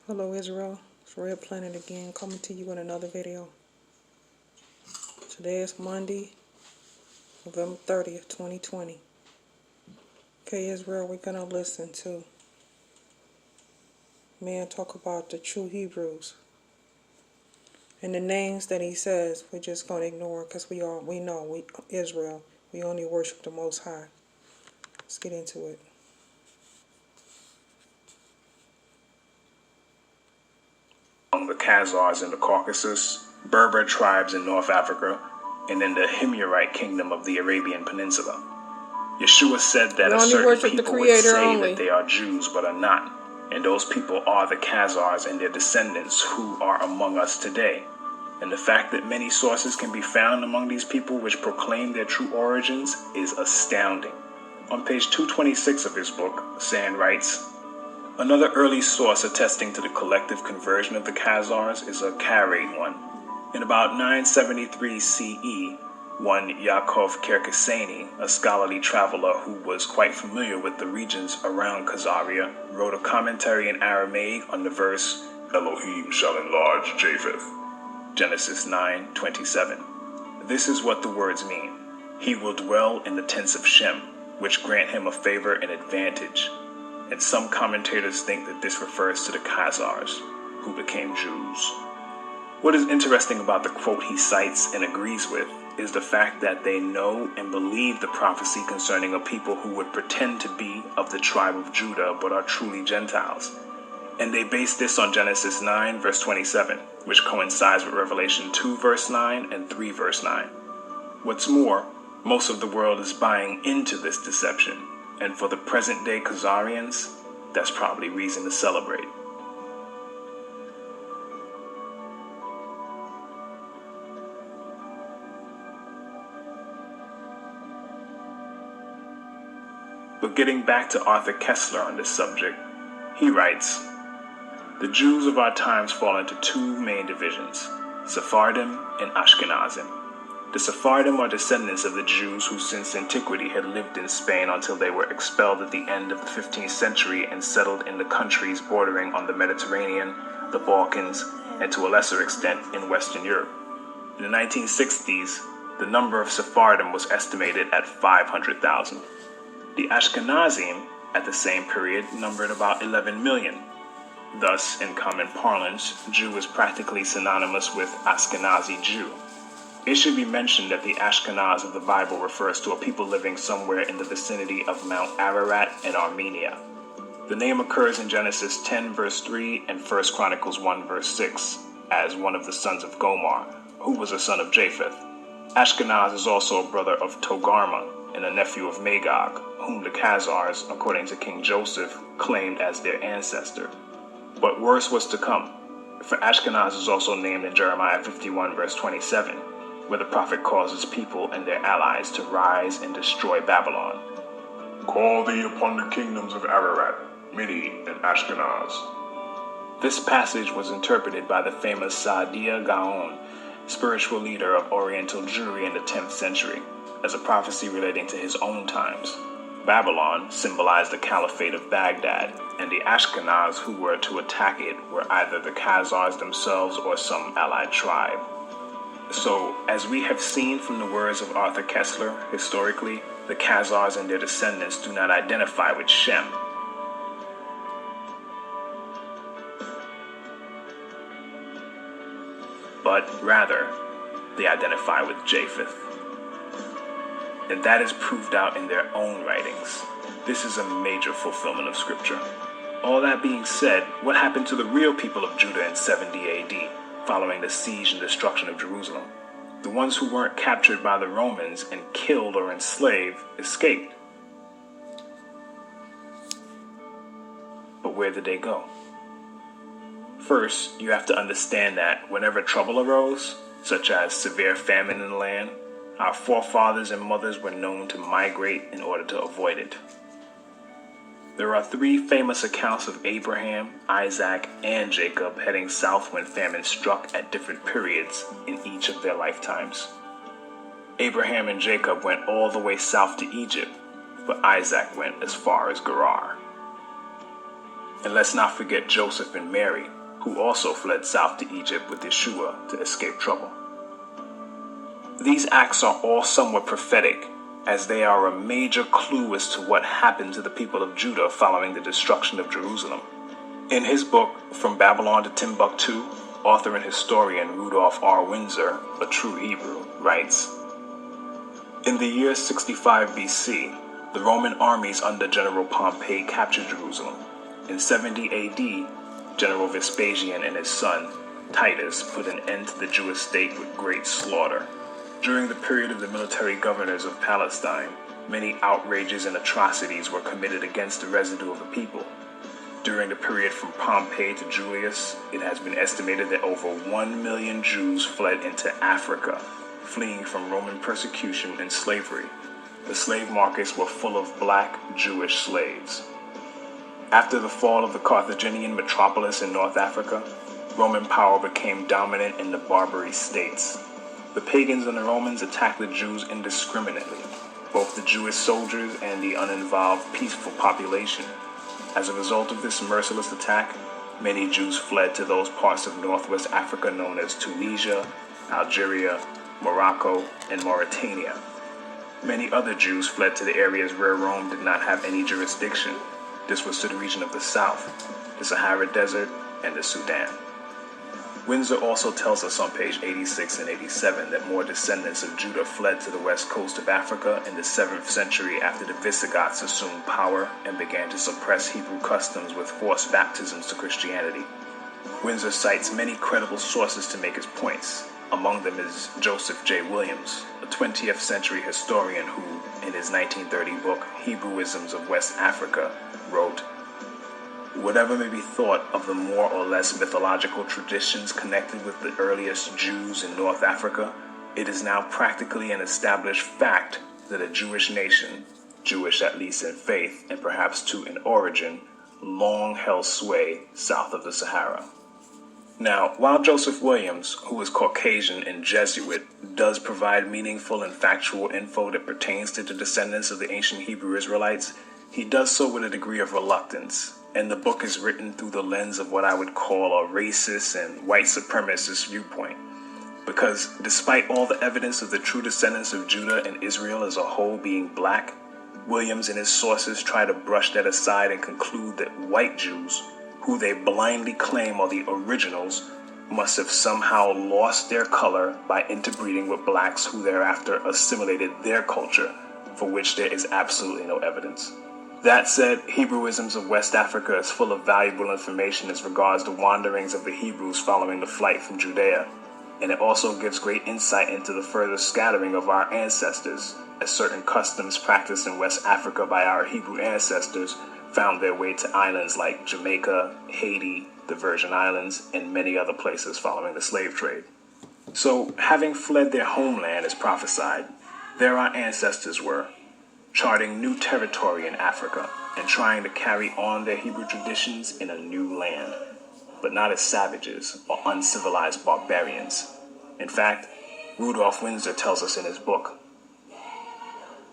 Hello Israel, it's Red Planet again, coming to you in another video. Today is Monday, November 30th, 2020. Okay Israel, we're going to listen to man talk about the true Hebrews. And the names that he says, we're just going to ignore because we know Israel, we only worship the Most High. Let's get into it. The Khazars in the Caucasus, Berber tribes in North Africa, and in the Himyarite kingdom of the Arabian Peninsula. Yeshua said that a certain people would say that they are Jews but are not, and those people are the Khazars and their descendants who are among us today. And the fact that many sources can be found among these people which proclaim their true origins is astounding. On page 226 of his book, Sand writes, another early source attesting to the collective conversion of the Khazars is a Karaite one. In about 973 CE, one Yaakov Kerkasani, a scholarly traveler who was quite familiar with the regions around Khazaria, wrote a commentary in Aramaic on the verse, Elohim shall enlarge Japheth, Genesis 9:27. This is what the words mean. He will dwell in the tents of Shem, which grant him a favor and advantage. And some commentators think that this refers to the Khazars, who became Jews. What is interesting about the quote he cites and agrees with is the fact that they know and believe the prophecy concerning a people who would pretend to be of the tribe of Judah but are truly Gentiles. And they base this on Genesis 9 verse 27, which coincides with Revelation 2 verse 9 and 3 verse 9. What's more, most of the world is buying into this deception. And for the present-day Khazarians, that's probably reason to celebrate. But getting back to Arthur Koestler on this subject, he writes, the Jews of our times fall into two main divisions, Sephardim and Ashkenazim. The Sephardim are descendants of the Jews who since antiquity had lived in Spain until they were expelled at the end of the 15th century and settled in the countries bordering on the Mediterranean, the Balkans, and to a lesser extent in Western Europe. In the 1960s, the number of Sephardim was estimated at 500,000. The Ashkenazim, at the same period, numbered about 11 million. Thus, in common parlance, Jew is practically synonymous with Ashkenazi Jew. It should be mentioned that the Ashkenaz of the Bible refers to a people living somewhere in the vicinity of Mount Ararat in Armenia. The name occurs in Genesis 10 verse 3 and 1 Chronicles 1 verse 6 as one of the sons of Gomer, who was a son of Japheth. Ashkenaz is also a brother of Togarmah and a nephew of Magog, whom the Khazars, according to King Joseph, claimed as their ancestor. But worse was to come, for Ashkenaz is also named in Jeremiah 51 verse 27, where the prophet calls his people and their allies to rise and destroy Babylon. Call thee upon the kingdoms of Ararat, Midi, and Ashkenaz. This passage was interpreted by the famous Saadia Gaon, spiritual leader of Oriental Jewry in the 10th century, as a prophecy relating to his own times. Babylon symbolized the Caliphate of Baghdad, and the Ashkenaz who were to attack it were either the Khazars themselves or some allied tribe. So, as we have seen from the words of Arthur Koestler, historically, the Khazars and their descendants do not identify with Shem. But rather, they identify with Japheth. And that is proved out in their own writings. This is a major fulfillment of Scripture. All that being said, what happened to the real people of Judah in 70 AD? Following the siege and destruction of Jerusalem? The ones who weren't captured by the Romans and killed or enslaved escaped. But where did they go? First, you have to understand that whenever trouble arose, such as severe famine in the land, our forefathers and mothers were known to migrate in order to avoid it. There are three famous accounts of Abraham, Isaac, and Jacob heading south when famine struck at different periods in each of their lifetimes. Abraham and Jacob went all the way south to Egypt, but Isaac went as far as Gerar. And let's not forget Joseph and Mary, who also fled south to Egypt with Yeshua to escape trouble. These acts are all somewhat prophetic, as they are a major clue as to what happened to the people of Judah following the destruction of Jerusalem. In his book, From Babylon to Timbuktu, author and historian Rudolph R. Windsor, a true Hebrew, writes, "In the year 65 BC, the Roman armies under General Pompey captured Jerusalem. In 70 AD, General Vespasian and his son, Titus, put an end to the Jewish state with great slaughter. During the period of the military governors of Palestine, many outrages and atrocities were committed against the residue of the people. During the period from Pompey to Julius, it has been estimated that over 1 million Jews fled into Africa, fleeing from Roman persecution and slavery. The slave markets were full of black Jewish slaves. After the fall of the Carthaginian metropolis in North Africa, Roman power became dominant in the Barbary states. The pagans and the Romans attacked the Jews indiscriminately, both the Jewish soldiers and the uninvolved peaceful population. As a result of this merciless attack, many Jews fled to those parts of Northwest Africa known as Tunisia, Algeria, Morocco, and Mauritania. Many other Jews fled to the areas where Rome did not have any jurisdiction. This was to the region of the South, the Sahara Desert, and the Sudan." Windsor also tells us on page 86 and 87 that more descendants of Judah fled to the west coast of Africa in the 7th century after the Visigoths assumed power and began to suppress Hebrew customs with forced baptisms to Christianity. Windsor cites many credible sources to make his points. Among them is Joseph J. Williams, a 20th century historian who, in his 1930 book, Hebrewisms of West Africa, wrote, "Whatever may be thought of the more or less mythological traditions connected with the earliest Jews in North Africa, it is now practically an established fact that a Jewish nation, Jewish at least in faith and perhaps too in origin, long held sway south of the Sahara." Now, while Joseph Williams, who is Caucasian and Jesuit, does provide meaningful and factual info that pertains to the descendants of the ancient Hebrew Israelites, he does so with a degree of reluctance, and the book is written through the lens of what I would call a racist and white supremacist viewpoint. Because despite all the evidence of the true descendants of Judah and Israel as a whole being black, Williams and his sources try to brush that aside and conclude that white Jews, who they blindly claim are the originals, must have somehow lost their color by interbreeding with blacks who thereafter assimilated their culture, for which there is absolutely no evidence. That said, Hebrewisms of West Africa is full of valuable information as regards the wanderings of the Hebrews following the flight from Judea, and it also gives great insight into the further scattering of our ancestors, as certain customs practiced in West Africa by our Hebrew ancestors found their way to islands like Jamaica, Haiti, the Virgin Islands, and many other places following the slave trade. So, having fled their homeland as prophesied, there our ancestors were, charting new territory in Africa and trying to carry on their Hebrew traditions in a new land, but not as savages or uncivilized barbarians. In fact, Rudolph Windsor tells us in his book,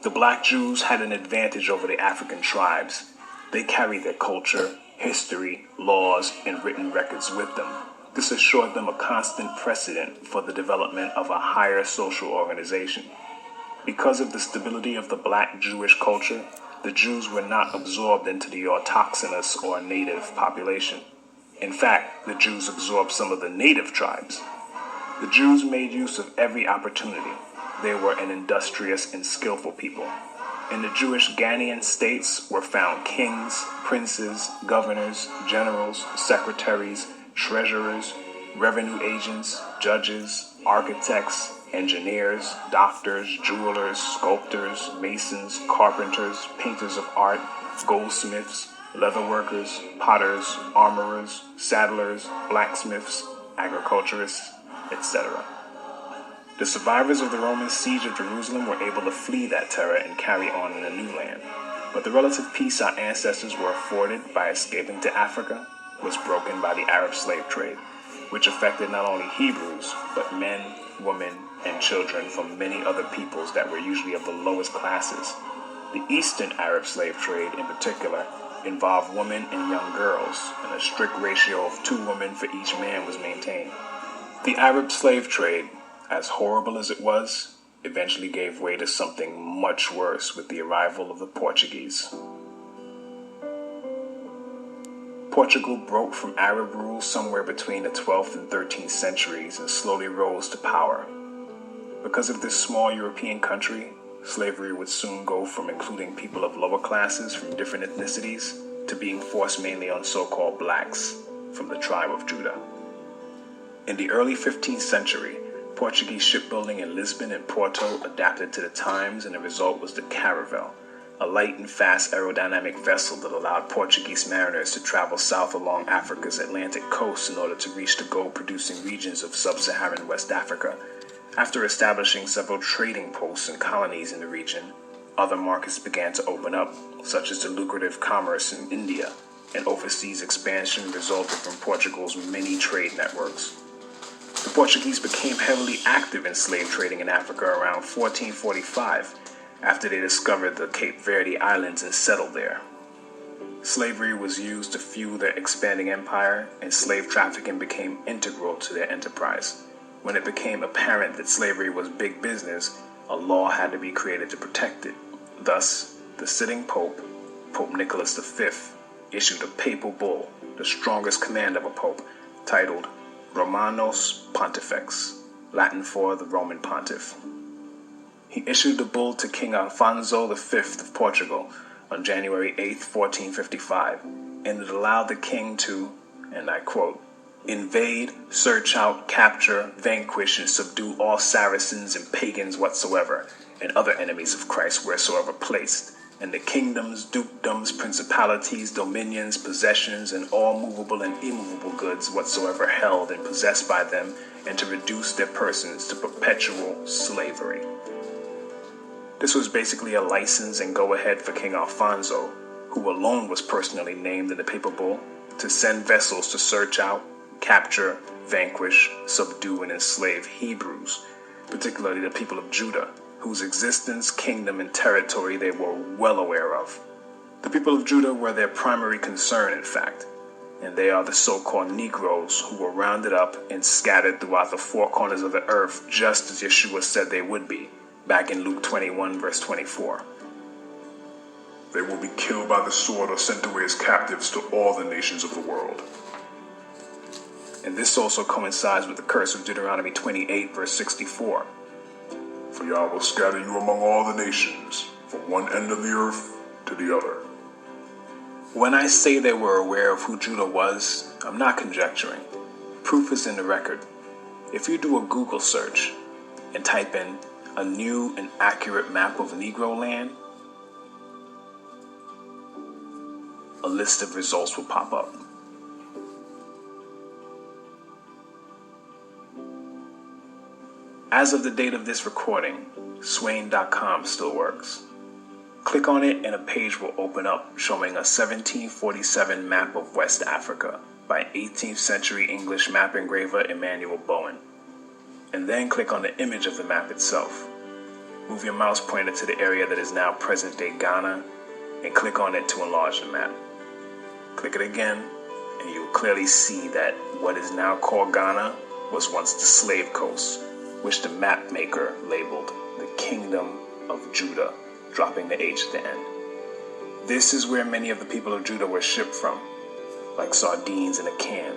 "The black Jews had an advantage over the African tribes. They carried their culture, history, laws, and written records with them. This assured them a constant precedent for the development of a higher social organization. Because of the stability of the black Jewish culture, the Jews were not absorbed into the autochthonous or native population. In fact, the Jews absorbed some of the native tribes. The Jews made use of every opportunity. They were an industrious and skillful people. In the Jewish Ghanaian states were found kings, princes, governors, generals, secretaries, treasurers, revenue agents, judges, architects, engineers, doctors, jewelers, sculptors, masons, carpenters, painters of art, goldsmiths, leatherworkers, potters, armorers, saddlers, blacksmiths, agriculturists, etc. The survivors of the Roman siege of Jerusalem were able to flee that terror and carry on in a new land. But the relative peace our ancestors were afforded by escaping to Africa was broken by the Arab slave trade, which affected not only Hebrews, but men, women, and children from many other peoples that were usually of the lowest classes. The Eastern Arab slave trade, in particular, involved women and young girls, and a strict ratio of 2 women for each man was maintained. The Arab slave trade, as horrible as it was, eventually gave way to something much worse with the arrival of the Portuguese. Portugal broke from Arab rule somewhere between the 12th and 13th centuries and slowly rose to power. Because of this small European country, slavery would soon go from including people of lower classes from different ethnicities to being forced mainly on so-called blacks from the tribe of Judah. In the early 15th century, Portuguese shipbuilding in Lisbon and Porto adapted to the times, and the result was the caravel, a light and fast aerodynamic vessel that allowed Portuguese mariners to travel south along Africa's Atlantic coast in order to reach the gold-producing regions of sub-Saharan West Africa. After establishing several trading posts and colonies in the region, other markets began to open up, such as the lucrative commerce in India, and overseas expansion resulted from Portugal's many trade networks. The Portuguese became heavily active in slave trading in Africa around 1445, after they discovered the Cape Verde Islands and settled there. Slavery was used to fuel their expanding empire, and slave trafficking became integral to their enterprise. When it became apparent that slavery was big business, a law had to be created to protect it. Thus, the sitting Pope, Pope Nicholas V, issued a papal bull, the strongest command of a pope, titled Romanos Pontifex, Latin for the Roman Pontiff. He issued the bull to King Alfonso V of Portugal on January 8, 1455, and it allowed the king to, and I quote, invade, search out, capture, vanquish, and subdue all Saracens and pagans whatsoever, and other enemies of Christ wheresoever placed, and the kingdoms, dukedoms, principalities, dominions, possessions, and all movable and immovable goods whatsoever held and possessed by them, and to reduce their persons to perpetual slavery. This was basically a license and go-ahead for King Alfonso, who alone was personally named in the papal bull, to send vessels to search out, capture, vanquish, subdue, and enslave Hebrews, particularly the people of Judah, whose existence, kingdom, and territory they were well aware of. The people of Judah were their primary concern, in fact, and they are the so-called Negroes who were rounded up and scattered throughout the 4 corners of the earth, just as Yeshua said they would be, back in Luke 21, verse 24. They will be killed by the sword or sent away as captives to all the nations of the world. And this also coincides with the curse of Deuteronomy 28, verse 64. For Yah will scatter you among all the nations, from one end of the earth to the other. When I say they were aware of who Judah was, I'm not conjecturing. Proof is in the record. If you do a Google search and type in a new and accurate map of Negro land, a list of results will pop up. As of the date of this recording, Swain.com still works. Click on it and a page will open up showing a 1747 map of West Africa by 18th century English map engraver Emmanuel Bowen. And then click on the image of the map itself. Move your mouse pointer to the area that is now present-day Ghana and click on it to enlarge the map. Click it again and you will clearly see that what is now called Ghana was once the slave coast, which the map maker labeled the Kingdom of Judah, dropping the H at the end. This is where many of the people of Judah were shipped from, like sardines in a can.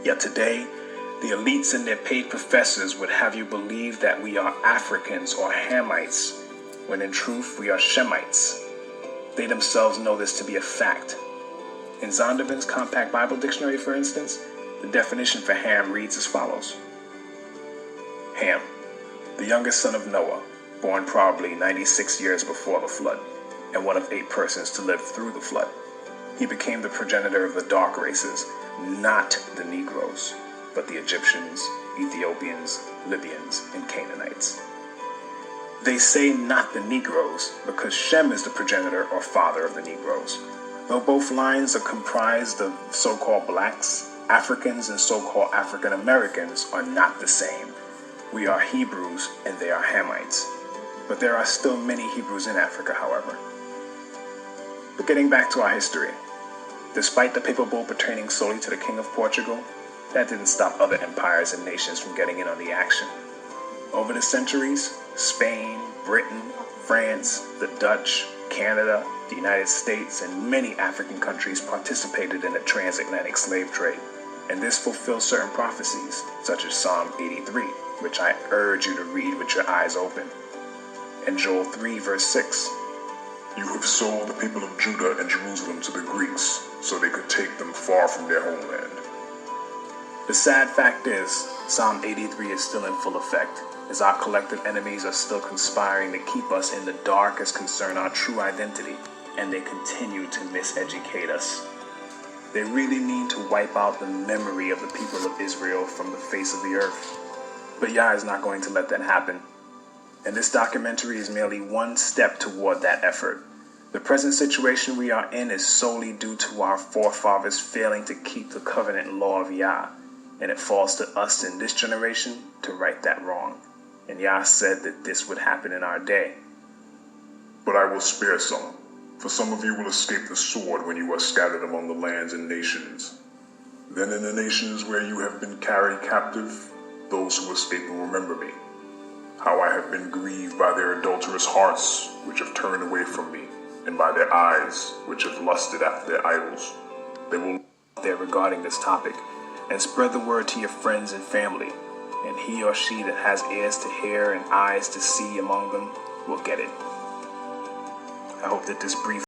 Yet today, the elites and their paid professors would have you believe that we are Africans or Hamites, when in truth we are Shemites. They themselves know this to be a fact. In Zondervan's Compact Bible Dictionary, for instance, the definition for Ham reads as follows. Ham, the youngest son of Noah, born probably 96 years before the flood, and one of 8 persons to live through the flood. He became the progenitor of the dark races, not the Negroes, but the Egyptians, Ethiopians, Libyans, and Canaanites. They say not the Negroes because Shem is the progenitor or father of the Negroes. Though both lines are comprised of so-called blacks, Africans and so-called African Americans are not the same. We are Hebrews and they are Hamites. But there are still many Hebrews in Africa, however. But getting back to our history, despite the papal bull pertaining solely to the King of Portugal, that didn't stop other empires and nations from getting in on the action. Over the centuries, Spain, Britain, France, the Dutch, Canada, the United States, and many African countries participated in the transatlantic slave trade, and this fulfills certain prophecies, such as Psalm 83, which I urge you to read with your eyes open, and Joel 3, verse 6. You have sold the people of Judah and Jerusalem to the Greeks, so they could take them far from their homeland. The sad fact is, Psalm 83 is still in full effect, as our collective enemies are still conspiring to keep us in the dark as concern our true identity, and they continue to miseducate us. They really mean to wipe out the memory of the people of Israel from the face of the earth. But Yah is not going to let that happen. And this documentary is merely one step toward that effort. The present situation we are in is solely due to our forefathers failing to keep the covenant law of Yah, and it falls to us in this generation to right that wrong. And Yah said that this would happen in our day. But I will spare some, for some of you will escape the sword when you are scattered among the lands and nations. Then in the nations where you have been carried captive, those who escape will remember me, how I have been grieved by their adulterous hearts, which have turned away from me, and by their eyes, which have lusted after their idols. They will there regarding this topic, and spread the word to your friends and family, and he or she that has ears to hear and eyes to see among them will get it. I hope that this brief